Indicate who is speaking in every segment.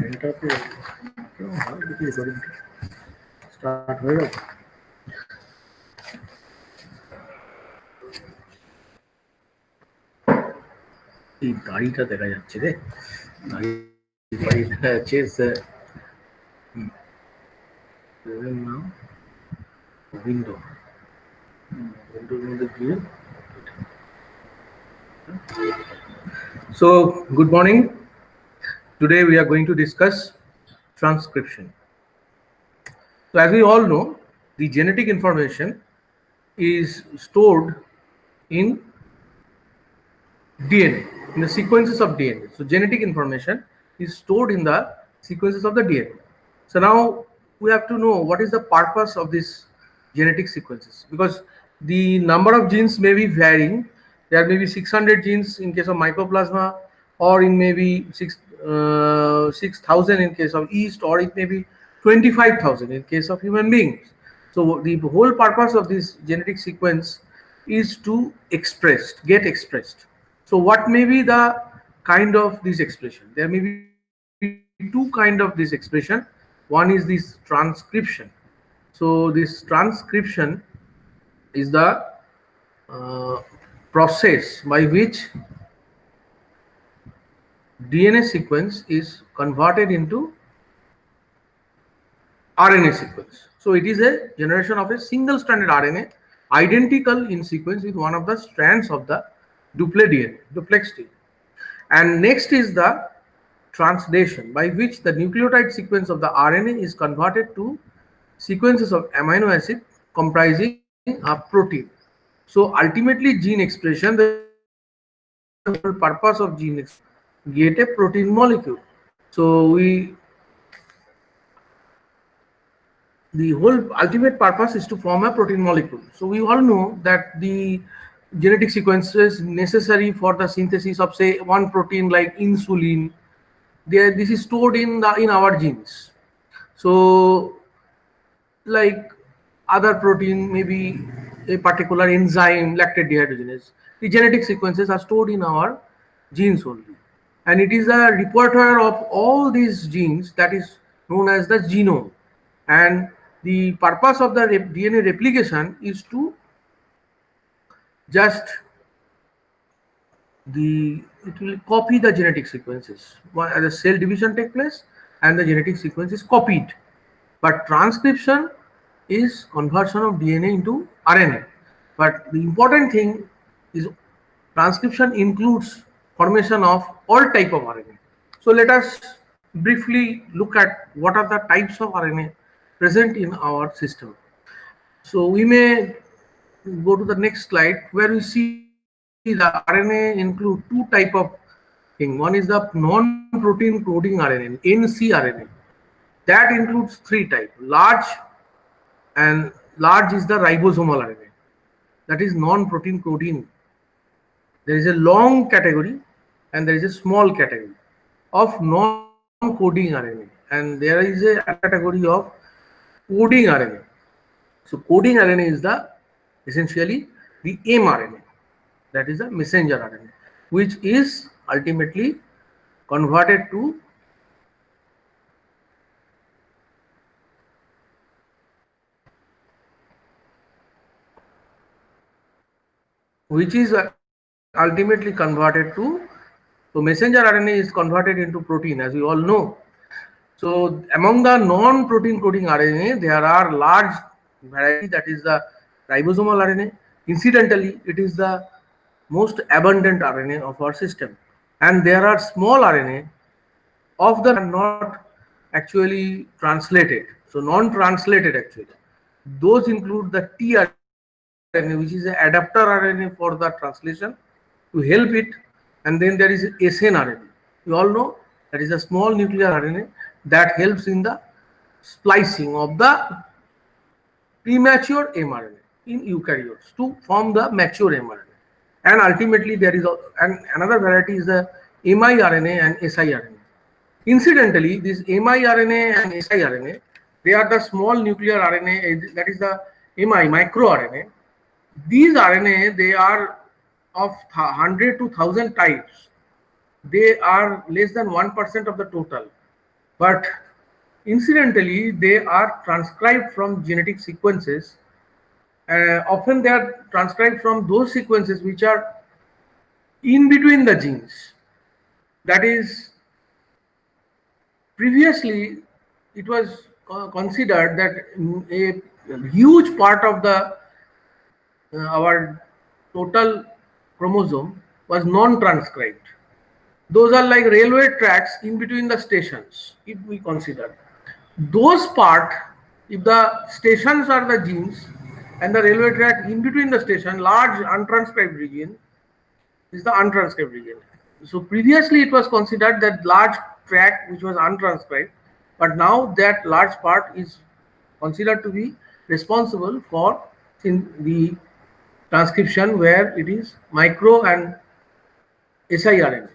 Speaker 1: घंटा तो क्यों हाँ देखिए रिकॉर्डिंग स्टार्ट होएगा এই গাড়িটা দেখা যাচ্ছে রে গাড়ি দেখা যাচ্ছে নাম উইন্ডো উইন্ডোর মধ্যে গিয়ে So good morning. Today we are going to discuss transcription. So as we all know, the genetic information is stored in DNA, in the sequences of DNA. So genetic information is stored in the sequences of the DNA. So now we have to know what is the purpose of this genetic sequences, because the number of genes may be varying. There may be 600 genes in case of mycoplasma, or in maybe 6,000 in case of yeast, or it may be 25,000 in case of human beings. So the whole purpose of this genetic sequence is to get expressed. So what may be the kind of this expression? There may be two kind of this expression. One is this transcription. So this transcription is the process by which DNA sequence is converted into RNA sequence. So it is a generation of a single stranded RNA identical in sequence with one of the strands of the duplex DNA. And next is the translation, by which the nucleotide sequence of the RNA is converted to sequences of amino acid comprising a protein. So ultimately gene expression, the whole purpose of gene expression, get a protein molecule. So the whole ultimate purpose is to form a protein molecule. So we all know that the genetic sequences necessary for the synthesis of, say, one protein like insulin, this is stored in our genes. So like other protein, maybe a particular enzyme, lactate dehydrogenase, the genetic sequences are stored in our genes only, and it is a repertoire of all these genes that is known as the genome. And the purpose of the DNA replication is to just it will copy the genetic sequences. As a cell division takes place and the genetic sequence is copied. But transcription is conversion of DNA into RNA. But the important thing is transcription includes formation of all type of RNA. So let us briefly look at what are the types of RNA present in our system. So we may go to the next slide where we see the RNA include two type of thing. One is the non-protein coding RNA, ncRNA. That includes three types. Large is the ribosomal RNA. That is non-protein coding. There is a long category and there is a small category of non-coding RNA, and there is a category of coding RNA. So coding RNA is the essentially the mRNA, that is the messenger RNA, which is ultimately converted to so messenger RNA is converted into protein, as we all know. So among the non-protein coding RNA, there are large variety, that is the ribosomal RNA. Incidentally, it is the most abundant RNA of our system. And there are small RNA of the not actually translated. So non-translated actually. Those include the tRNA, which is an adapter RNA for the translation to help it. And then there is snRNA. You all know that is a small nuclear RNA that helps in the splicing of the premature mRNA in eukaryotes to form the mature mRNA. And ultimately there is another variety is the miRNA and siRNA. Incidentally, this miRNA and siRNA, they are the small nuclear RNA, that is the microRNA. These RNA, they are of 100 to 1000 types. They are less than 1% of the total. But incidentally, they are transcribed from genetic sequences. Often they are transcribed from those sequences which are in between the genes. That is, previously it was considered that a huge part of the our total chromosome was non-transcribed. Those are like railway tracks in between the stations, if we consider. Those part, if the stations are the genes and the railway track in between the station, large untranscribed region is the untranscribed region. So previously it was considered that large track which was untranscribed, but now that large part is considered to be responsible for in the transcription where it is micro and siRNA.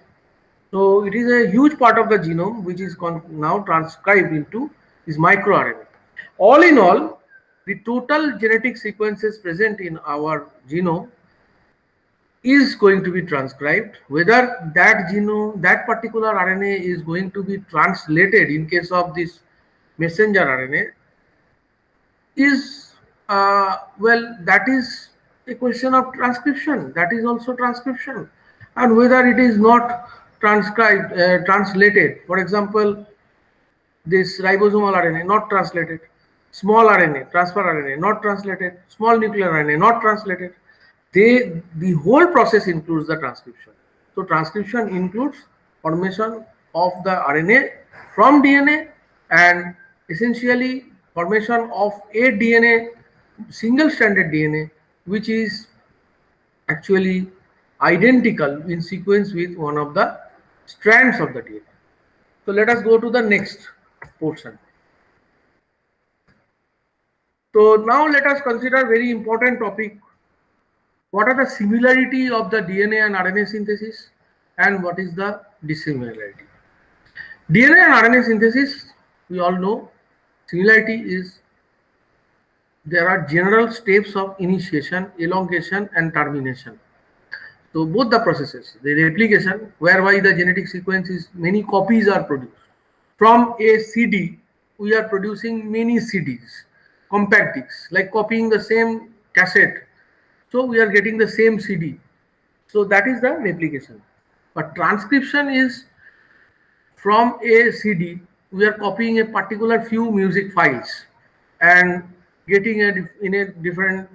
Speaker 1: So it is a huge part of the genome which is now transcribed into this microRNA. All in all, the total genetic sequences present in our genome is going to be transcribed. Whether that genome, that particular RNA is going to be translated in case of this messenger RNA is, well, that is a question of transcription. That is also transcription. And whether it is not transcribed, translated, for example, this ribosomal RNA not translated, small RNA, transfer RNA not translated, small nuclear RNA not translated. The whole process includes the transcription. So transcription includes formation of the RNA from DNA and essentially formation of a DNA, single-stranded DNA, which is actually identical in sequence with one of the strands of the DNA. So let us go to the next portion. So now let us consider very important topic. What are the similarity of the DNA and RNA synthesis and what is the dissimilarity? DNA and RNA synthesis, we all know, similarity is there are general steps of initiation, elongation and termination. So both the processes, the replication whereby the genetic sequence is many copies are produced. From a CD, we are producing many CDs, compact discs, like copying the same cassette. So we are getting the same CD. So that is the replication. But transcription is from a CD, we are copying a particular few music files and getting it in a different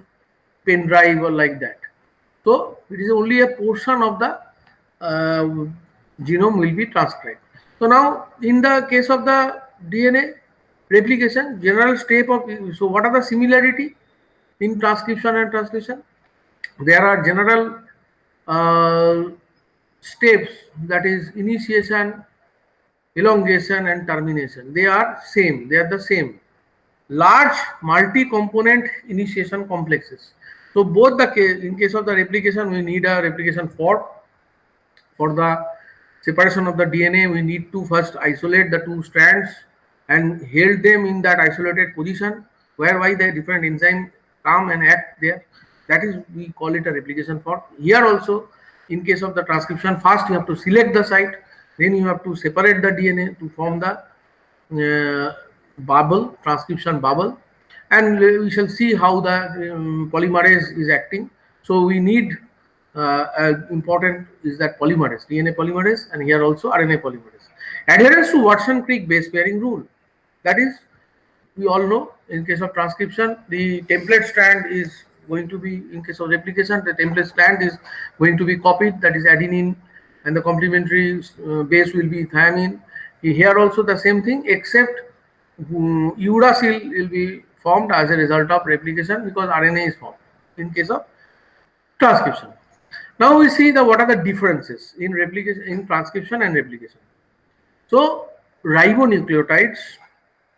Speaker 1: pen drive or like that. So it is only a portion of the genome will be transcribed. So now in the case of the DNA replication, general step of, so what are the similarity in transcription and translation? There are general steps, that is initiation, elongation and termination. They are same, they are the same. Large multi-component initiation complexes. So both the case, in case of the replication, we need a replication fork. For the separation of the DNA, we need to first isolate the two strands and hold them in that isolated position, whereby the different enzyme come and act there. That is, we call it a replication fork. Here also, in case of the transcription, first you have to select the site, then you have to separate the DNA to form the bubble, transcription bubble, and we shall see how the polymerase is acting. So we need important is that polymerase, DNA polymerase, and here also RNA polymerase. Adherence to Watson-Crick base pairing rule. That is, we all know in case of transcription, the template strand is going to be, in case of replication, the template strand is going to be copied, that is adenine, and the complementary base will be thymine. Here also the same thing, except uracil will be formed as a result of replication because RNA is formed in case of transcription. Now we see the what are the differences in replication, in transcription and replication. So ribonucleotides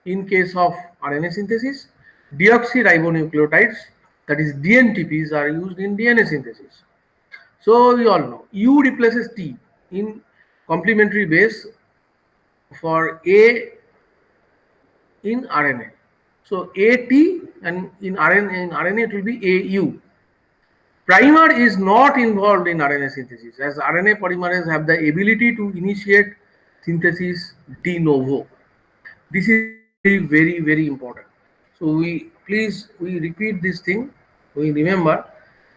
Speaker 1: in case of RNA synthesis, deoxyribonucleotides, that is DNTPs, are used in DNA synthesis. So we all know U replaces T in complementary base for A in RNA. So AT, and in RNA it will be AU. Primer is not involved in RNA synthesis, as RNA polymerase have the ability to initiate synthesis de novo. This is very, very, very important. So we repeat this thing. We remember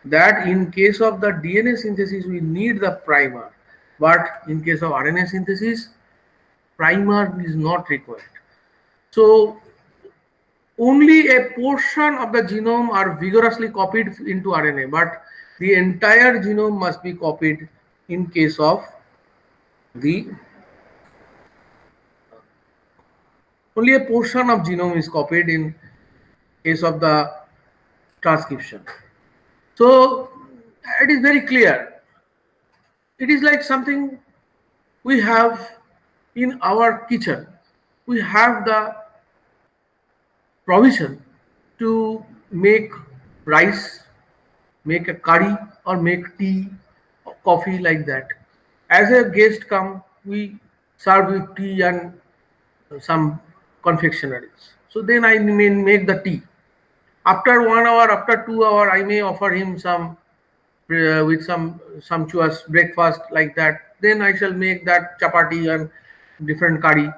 Speaker 1: that in case of the DNA synthesis, we need the primer, but in case of RNA synthesis, primer is not required. So only a portion of the genome are vigorously copied into RNA, but the entire genome must be copied in case of the only a portion of genome is copied in case of the transcription. So it is very clear. It is like something we have in our kitchen. We have the provision to make rice, make a curry, or make tea, or coffee like that. As a guest come, we serve with tea and some confectionaries. So then I may make the tea. After 1 hour, after 2 hour, I may offer him some with some sumptuous breakfast like that. Then I shall make that chapati and different curry.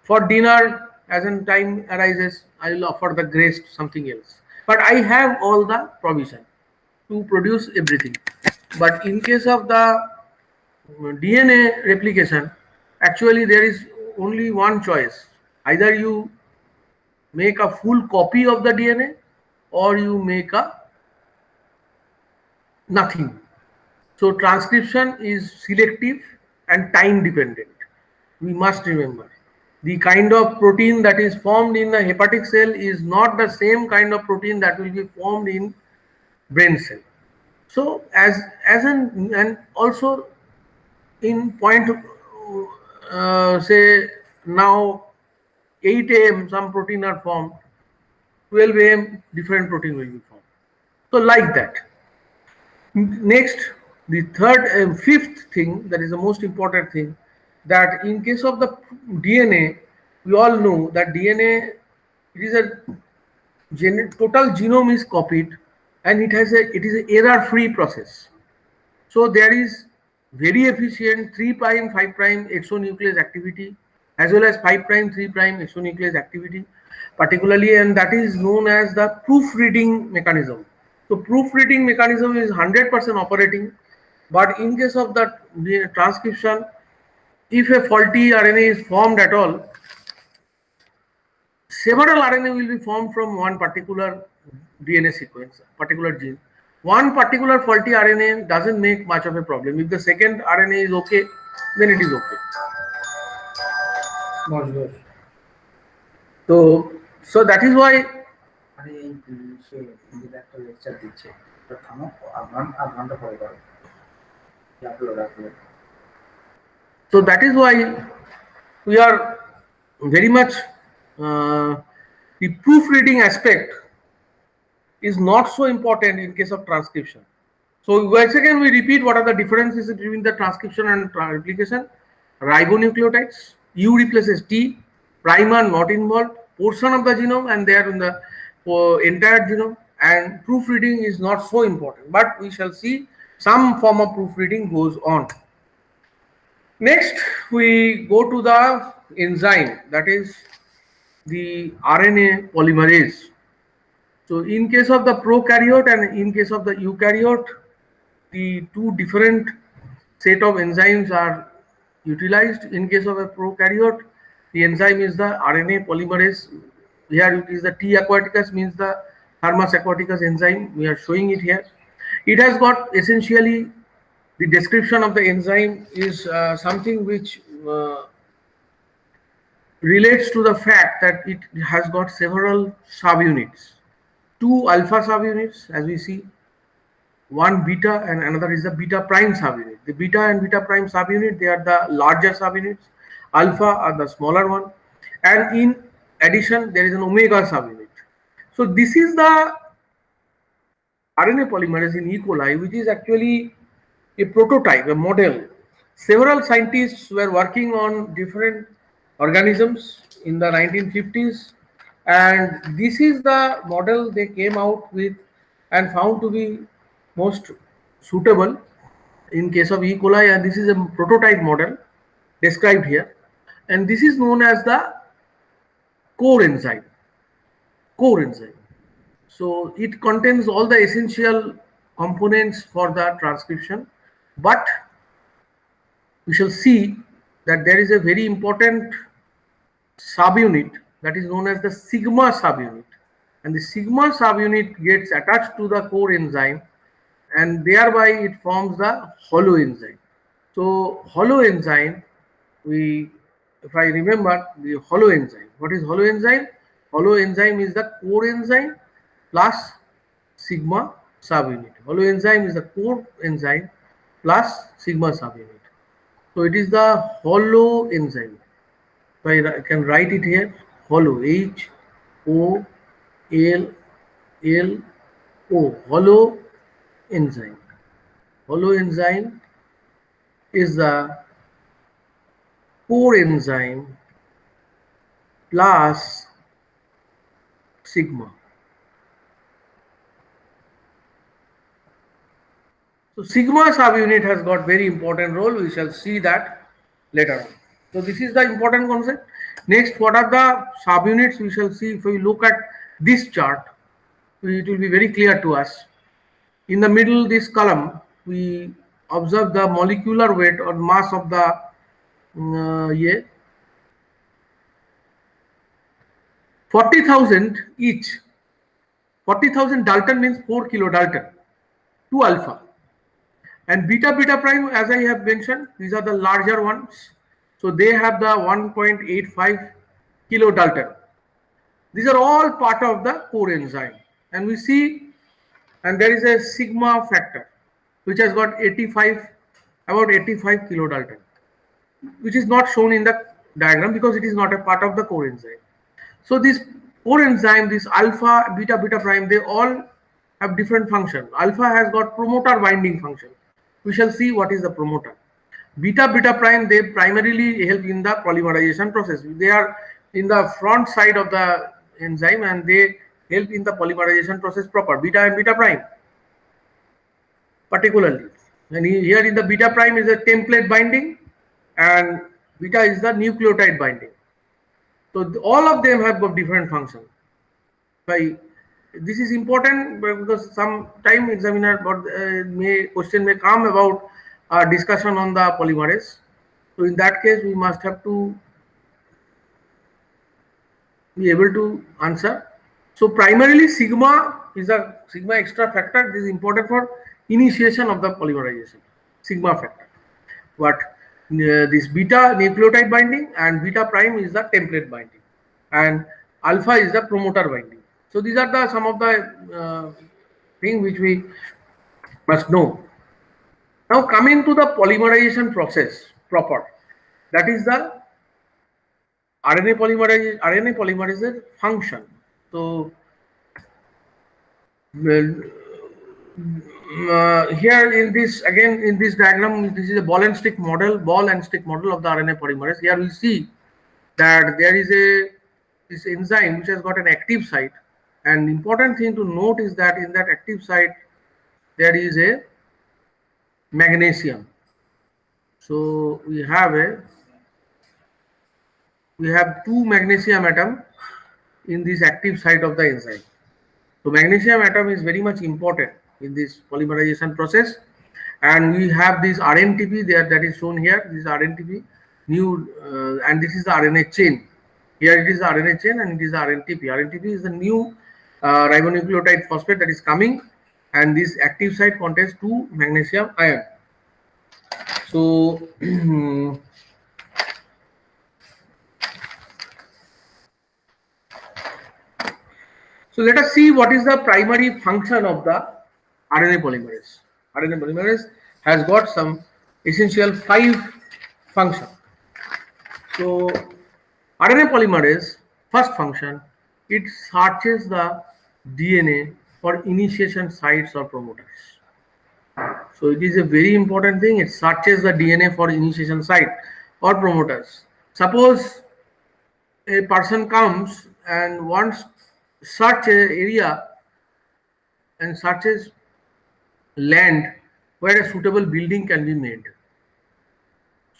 Speaker 1: For dinner, as in time arises, I will offer the grace something else. But I have all the provision to produce everything. But in case of the DNA replication, actually there is only one choice. Either you make a full copy of the DNA or you make a nothing. So transcription is selective and time dependent. We must remember. The kind of protein that is formed in the hepatic cell is not the same kind of protein that will be formed in brain cell. So as an and also in point say now 8 a.m. some protein are formed, 12 a.m. different protein will be formed. So like that. Next, the third and fifth thing that is the most important thing, that in case of the DNA, we all know that DNA, it is a total genome is copied and it is an error-free process. So there is very efficient 3' 5' exonuclease activity as well as 5' 3' exonuclease activity particularly, and that is known as the proofreading mechanism. So proofreading mechanism is 100% operating, but in case of the transcription, if a faulty RNA is formed at all, several RNA will be formed from one particular DNA sequence, particular gene. One particular faulty RNA doesn't make much of a problem. If the second RNA is okay, then it is okay. So that is why so that is why we are very much the proofreading aspect is not so important in case of transcription. So once again we repeat what are the differences between the transcription and replication. Ribonucleotides, U replaces T, primer not involved, portion of the genome and they are in the entire genome, and proofreading is not so important, but we shall see some form of proofreading goes on. Next we go to the enzyme, that is the RNA polymerase. So in case of the prokaryote and in case of the eukaryote, the two different set of enzymes are utilized. In case of a prokaryote, the enzyme is the RNA polymerase. Here it is the T aquaticus, means the Thermus aquaticus enzyme. We are showing it here. It has got essentially the description of the enzyme is something which relates to the fact that it has got several subunits. Two alpha subunits, as we see, one beta and another is the beta prime subunit. The beta and beta prime subunit, they are the larger subunits. Alpha are the smaller one. And in addition, there is an omega subunit. So this is the RNA polymerase in E. coli, which is actually a prototype, a model. Several scientists were working on different organisms in the 1950s, and this is the model they came out with and found to be most suitable in case of E. coli, and this is a prototype model described here, and this is known as the core enzyme. Core enzyme. So it contains all the essential components for the transcription, but we shall see that there is a very important subunit that is known as the sigma subunit, and the sigma subunit gets attached to the core enzyme, and thereby it forms the hollow enzyme. So hollow enzyme, if I remember the hollow enzyme, what is hollow enzyme? Hollow enzyme is the core enzyme plus sigma subunit. Hollow enzyme is the core enzyme plus sigma subunit. So it is the hollow enzyme. So I can write it here, hollow, H-O-L-L-O, hollow enzyme. Hollow enzyme is the core enzyme plus sigma. So sigma subunit has got very important role. We shall see that later on. So this is the important concept. Next, what are the subunits? We shall see if we look at this chart. It will be very clear to us. In the middle, this column, we observe the molecular weight or mass of the 40,000 each. 40,000 Dalton means 4 kilodalton, 2 alpha. And beta prime, as I have mentioned, these are the larger ones. So they have the 1.85 kilodalton. These are all part of the core enzyme. And we see, and there is a sigma factor, which has got about 85 kilodalton, which is not shown in the diagram because it is not a part of the core enzyme. So this core enzyme, this alpha, beta prime, they all have different function. Alpha has got promoter binding function. We shall see what is the promoter. Beta prime, they primarily help in the polymerization process. They are in the front side of the enzyme and they help in the polymerization process proper. Beta and beta prime particularly. And here in the beta prime is a template binding and beta is the nucleotide binding. So all of them have got different functions. This is important because some time examiner question may come about discussion on the polymerase. So in that case, we must have to be able to answer. So primarily sigma is a sigma extra factor. This is important for initiation of the polymerization, sigma factor. But this beta nucleotide binding and beta prime is the template binding, and alpha is the promoter binding. So these are the some of the things which we must know. Now coming to the polymerization process proper, that is the RNA polymerase function. So here in this again in this diagram, this is a ball and stick model of the RNA polymerase. Here we see that there is this enzyme which has got an active site, and important thing to note is that in that active site there is a magnesium. So we have two magnesium atom in this active site of the enzyme. So magnesium atom is very much important in this polymerization process, and we have this RNTP there that is shown here. This is RNTP and this is the RNA chain. Here it is the RNA chain and it is the RNTP. RNTP is the new ribonucleotide phosphate that is coming, and this active site contains 2 magnesium ion. So so let us see what is the primary function of the RNA polymerase. RNA polymerase has got some essential 5 functions. So RNA polymerase, first function, it searches the DNA for initiation sites or promoters. So it is a very important thing. It searches the DNA for initiation site or promoters. Suppose a person comes and wants search area and searches land where a suitable building can be made.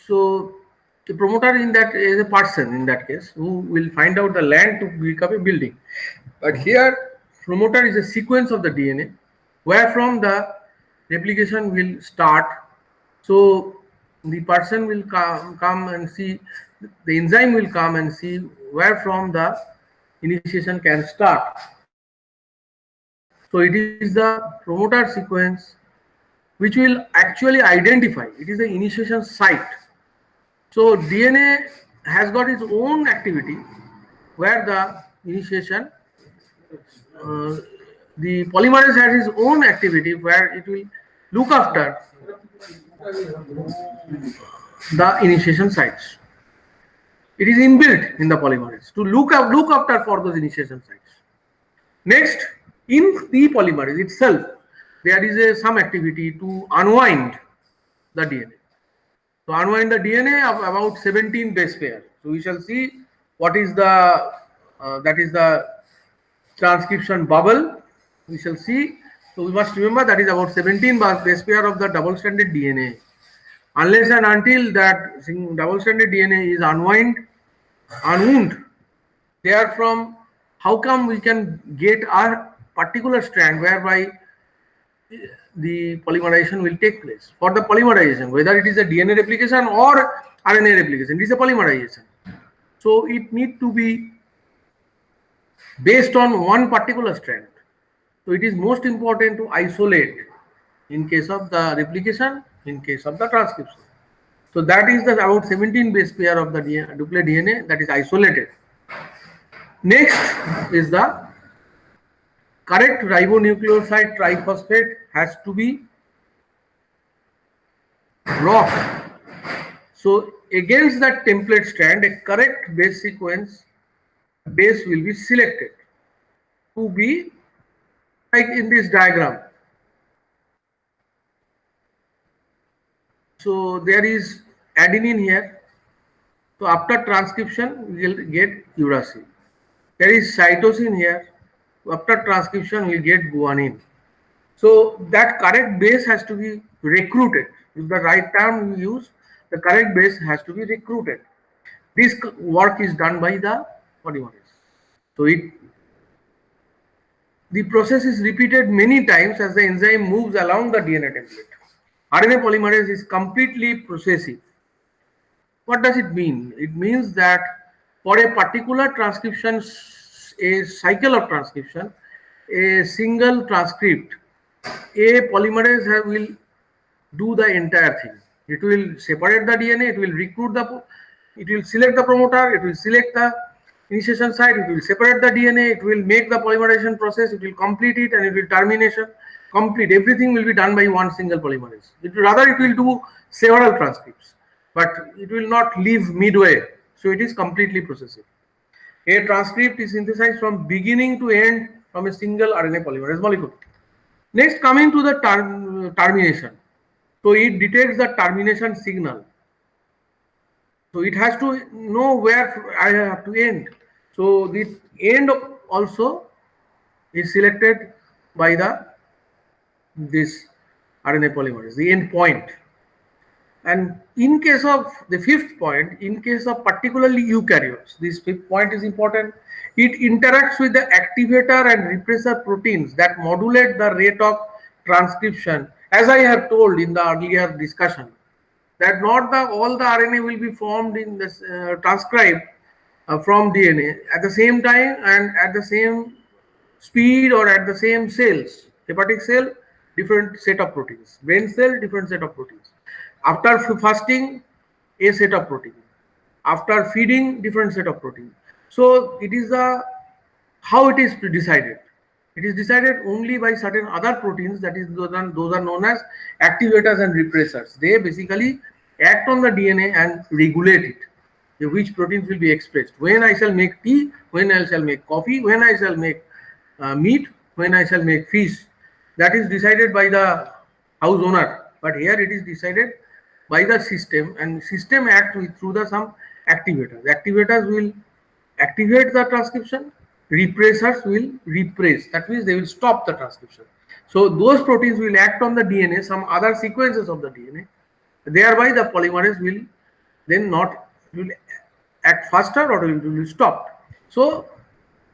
Speaker 1: So The promoter in that is a person in that case who will find out the land to become a building. But here, promoter is a sequence of the DNA where from the replication will start. So the person will come and see, the enzyme will come and see where from the initiation can start. So it is the promoter sequence which will actually identify, it is the initiation site. So DNA has got its own activity where the initiation, uh, the polymerase has its own activity where it will look after the initiation sites. It is inbuilt in the polymerase to look after for those initiation sites. Next, in the polymerase itself, there is some activity to unwind the DNA. To unwind the DNA of about 17 base pair. So we shall see what is the that is the transcription bubble. We shall see. So we must remember that is about 17 base pair of the double-stranded DNA. Unless and until that double-stranded DNA is unwound, therefrom, how come we can get a particular strand whereby the polymerization will take place? For the polymerization, whether it is a DNA replication or RNA replication, it is a polymerization. So it need to be based on one particular strand. So it is most important to isolate in case of the replication, in case of the transcription. So that is the about 17 base pair of the duplicate DNA that is isolated. Next is the correct ribonucleoside triphosphate has to be brought. So against that template strand, a correct base sequence base will be selected to be like in this diagram. So there is adenine here. So after transcription, we will get uracil. There is cytosine here. After transcription, we will get guanine. So that correct base has to be recruited. If the right term we use, the correct base has to be recruited. This work is done by the polymerase. So the process is repeated many times as the enzyme moves along the DNA template. RNA polymerase is completely processive. What does it mean? It means that for a particular transcription, a cycle of transcription, a single transcript, a polymerase will do the entire thing. It will separate the DNA, it will recruit it will select the promoter, it will select the initiation site, it will separate the DNA, it will make the polymerization process, it will complete it, and it will termination, complete. Everything will be done by one single polymerase. Rather, it will do several transcripts, but it will not leave midway. So it is completely processive. A transcript is synthesized from beginning to end from a single RNA polymerase molecule. Next, coming to the termination. So it detects the termination signal. So it has to know where I have to end. So the end also is selected by this RNA polymerase, the end point. And in case of the fifth point, in case of particularly eukaryotes, this fifth point is important. It interacts with the activator and repressor proteins that modulate the rate of transcription. As I have told in the earlier discussion, that not all the RNA will be formed in this transcribed from DNA at the same time and at the same speed or at the same cells. Hepatic cell, different set of proteins. Brain cell, different set of proteins. After fasting, a set of protein. After feeding, different set of protein. So it is how it is decided. It is decided only by certain other proteins, that is those are known as activators and repressors. They basically act on the DNA and regulate it. Which proteins will be expressed. When I shall make tea, when I shall make coffee, when I shall make meat, when I shall make fish. That is decided by the house owner. But here it is decided by the system, and system act through some activators. Activators will activate the transcription, repressors will repress. That means they will stop the transcription. So those proteins will act on the DNA, some other sequences of the DNA. Thereby the polymerase will then not It will act faster or it will stop. So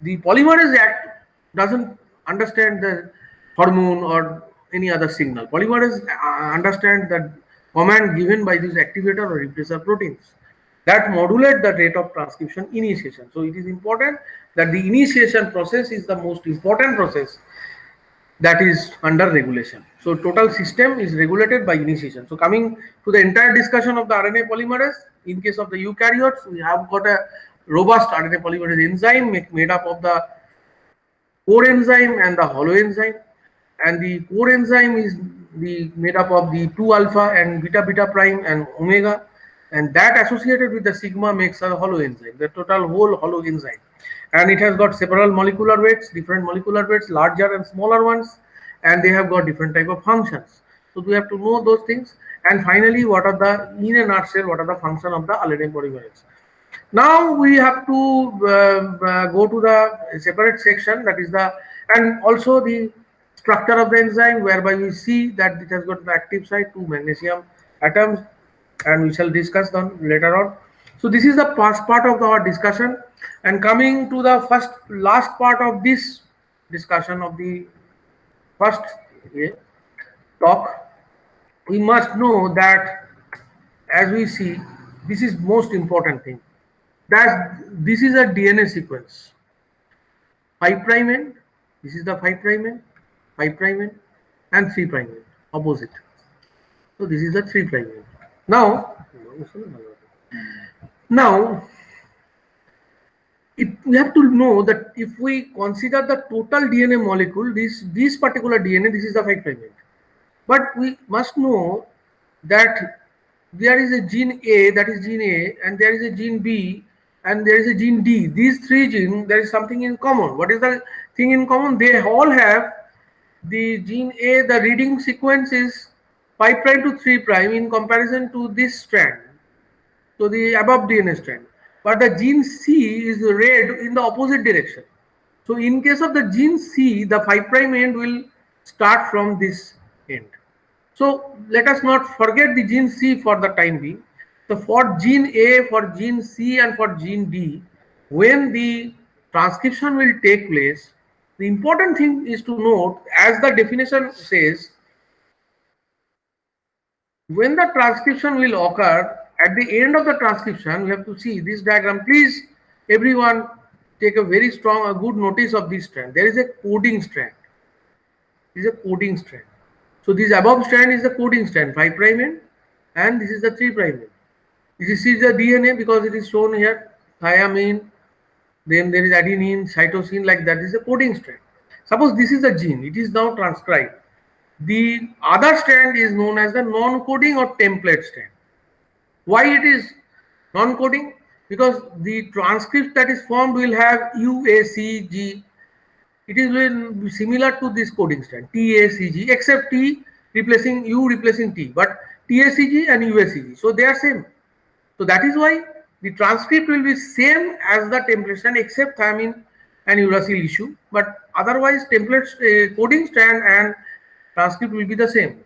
Speaker 1: the polymerase act doesn't understand the hormone or any other signal. Polymerase understand the command given by this activator or repressor proteins that modulate the rate of transcription initiation. So it is important that the initiation process is the most important process that is under regulation. So total system is regulated by initiation. So coming to the entire discussion of the RNA polymerase, in case of the eukaryotes, we have got a robust RNA polymerase enzyme made up of the core enzyme and the hollow enzyme. And the core enzyme is made up of the 2 alpha and beta beta prime and omega, and that associated with the sigma makes a hollow enzyme, the total whole hollow enzyme. And it has got several molecular weights, different molecular weights, larger and smaller ones, and they have got different type of functions. So we have to know those things. And finally, what are the, in a nutshell, what are the function of the RNA polymerase? Now we have to go to the separate section, that is the, and also the structure of the enzyme, whereby we see that it has got the active site, 2 magnesium atoms, and we shall discuss them later on. So this is the first part of our discussion, and coming to the last part of this discussion of the first talk, we must know that, as we see, this is most important thing, that this is a DNA sequence. 5 prime end, this is the 5 prime end, 5 prime end, and 3 prime end, opposite. So this is the 3 prime end. Now we have to know that if we consider the total DNA molecule, this particular DNA, this is the 5 prime end. But we must know that there is a gene A, that is gene A, and there is a gene B, and there is a gene D. These 3 genes, there is something in common. What is the thing in common? They all have the gene A, the reading sequence is 5 prime to 3 prime in comparison to this strand, so the above DNA strand. But the gene C is read in the opposite direction. So in case of the gene C, the 5 prime end will start from this end. So let us not forget the gene C for the time being. So for gene A, for gene C, and for gene D, when the transcription will take place, the important thing is to note, as the definition says, when the transcription will occur, at the end of the transcription, we have to see this diagram. Please, everyone, take a very strong, a good notice of this strand. There is a coding strand. This is a coding strand. So this above strand is the coding strand, 5 prime end, and this is the 3 prime end. This is the DNA because it is shown here, thymine, then there is adenine, cytosine, like that. This is a coding strand. Suppose this is a gene, it is now transcribed. The other strand is known as the non-coding or template strand. Why it is non-coding? Because the transcript that is formed will have UACG. It is similar to this coding strand, TACG, except T replacing U replacing T, but TACG and UACG. So they are same. So that is why the transcript will be same as the template strand, except thymine and uracil issue. But otherwise, template coding strand and transcript will be the same.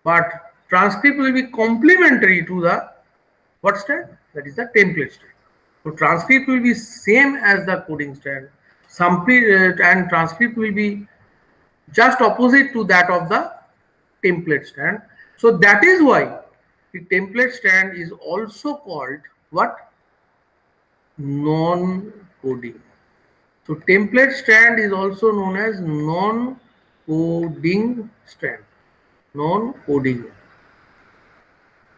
Speaker 1: But transcript will be complementary to the what strand? That is the template strand. So transcript will be same as the coding strand. And transcript will be just opposite to that of the template strand. So that is why the template strand is also called what? Non-coding. So template strand is also known as non-coding strand. Non-coding.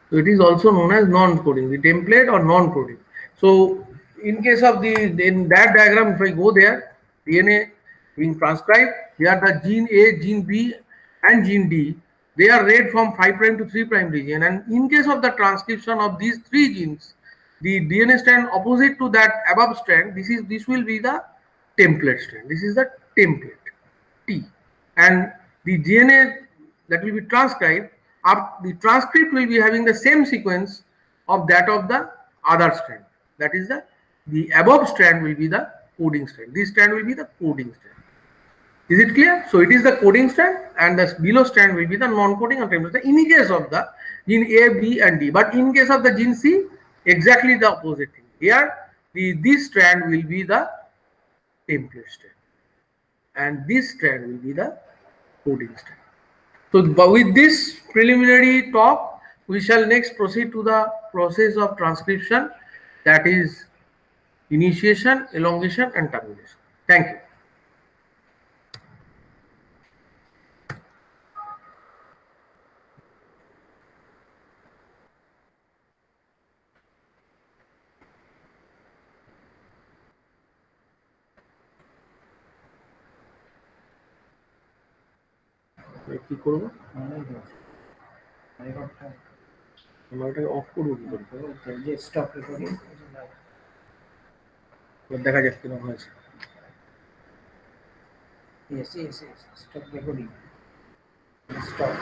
Speaker 1: So it is also known as non-coding, the template or non-coding. So in case of in that diagram, if I go there, DNA being transcribed, here the gene A, gene B, and gene D, they are read from 5 prime to 3 prime region. And in case of the transcription of these 3 genes, the DNA strand opposite to that above strand, this will be the template strand. This is the template T. And the DNA that will be transcribed, the transcript will be having the same sequence of that of the other strand. That is the above strand will be the coding strand. This strand will be the coding strand. Is it clear? So it is the coding strand, and the below strand will be the non-coding or template strand in case of the gene A, B, and D. But in case of the gene C, Exactly the opposite thing. Here, this strand will be the template strand, and this strand will be the coding strand. So, with this preliminary talk, we shall next proceed to the process of transcription, that is initiation, elongation, and termination. Thank you. কি করব? আমরা ওটাকে of করবো কি করে? যে stop recording দেখা যাক কিরকম হয়েছে। Yes, yes, yes. Stop recording. Stop.